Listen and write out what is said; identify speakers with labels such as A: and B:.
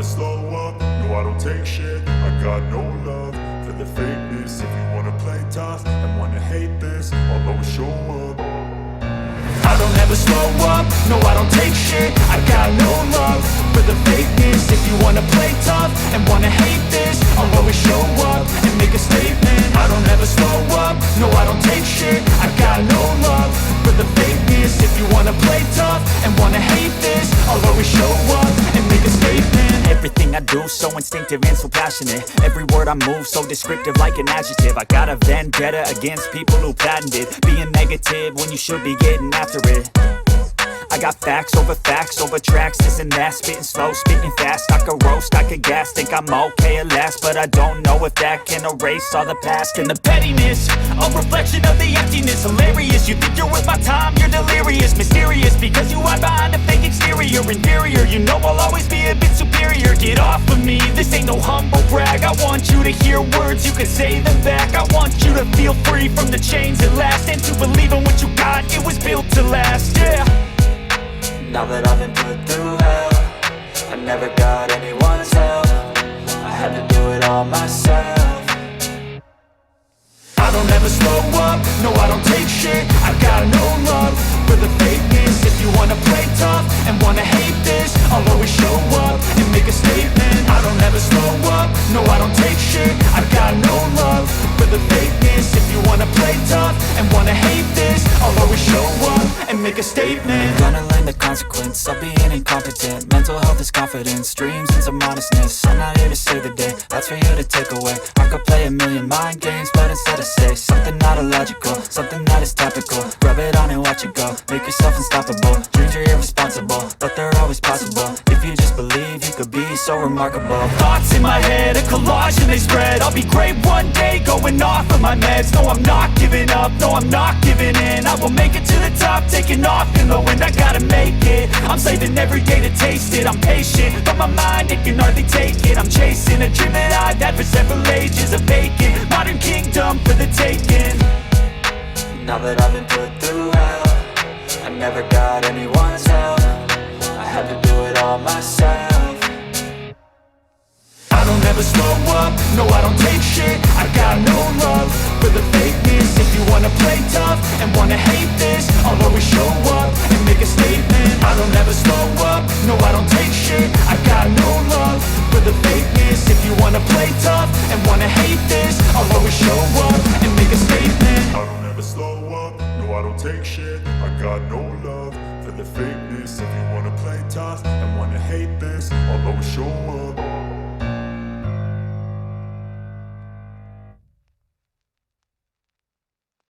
A: never slow up, no I don't take shit. I got no love for the fakeness. If you wanna play tough and wanna hate this, I'll always show up. I don't ever slow up, no I don't take shit. I got no love for the fakeness. If you wanna play tough and wanna hate this, I'll always show up and make a statement. I don't ever slow up, no I don't take shit. I got no love for the fakeness. If you wanna play tough and wanna hate this, I'll always show up and make a statement.
B: Everything I do so instinctive and so passionate. Every word I move so descriptive like an adjective. I got a vendetta against people who patented being negative when you should be getting after it. I got facts over tracks, this and that. Spitting slow, spitting fast. I could roast, I could gas. Think I'm okay at last, but I don't know if that can erase all the past. And the pettiness, a reflection of the emptiness. Hilarious, you think you're worth my time, you're delirious. Mysterious, because you hide behind a fake exterior. Inferior, you know I'll always be a bit superior. Get off of me, this ain't no humble brag. I want you to hear words, you can say them back. I want you to feel free from the chains at last, and to believe in what you got, it was built to last, yeah.
C: Now that I've been put through hell, I never got anyone's help. I had to do it all myself.
A: I don't ever slow up, no I don't take shit. I got no love for the fakeness. If you wanna play tough and wanna hate this, I'll always show up and make a statement. I don't ever slow up, no I don't take shit. I got no love for the fakeness. If you wanna play tough and wanna hate this, I'll always show up and make a statement.
C: Gonna learn the consequence of being incompetent. Mental health is confidence, dreams and some modestness. I'm not here to save the day, that's for you to take away. I could play a million mind games, but instead I say something not illogical, something that is topical. Rub it on and watch it go, make yourself unstoppable. Dreams are irresponsible, but they're always possible. If you just believe, you could be so remarkable.
B: Thoughts in my head, a collage and they spread. I'll be great one day, going off of my meds. No, I'm not giving up, no, I'm not giving in. I will make it to the top, taking off in the wind. I gotta make it, I'm saving every day to taste it. I'm patient, but my mind, it can hardly take it. I'm chasing a dream that I've had for several ages. A vacant, modern kingdom for the taking.
C: Now that I've been put through hell, I never got anyone's help. I had to do it all myself.
A: I don't ever slow up, no I don't take shit. I got no love for the fakeness. If you wanna play tough and wanna hate this, I'll always show up and make a statement. I don't ever slow up, no I don't take shit. I got no love for the fakeness. If you wanna play tough and wanna hate this, I'll always show up and make a statement. I don't ever slow up, no I don't take shit. I got no love for the fakeness. If you wanna play tough and wanna hate this, I'll always show up.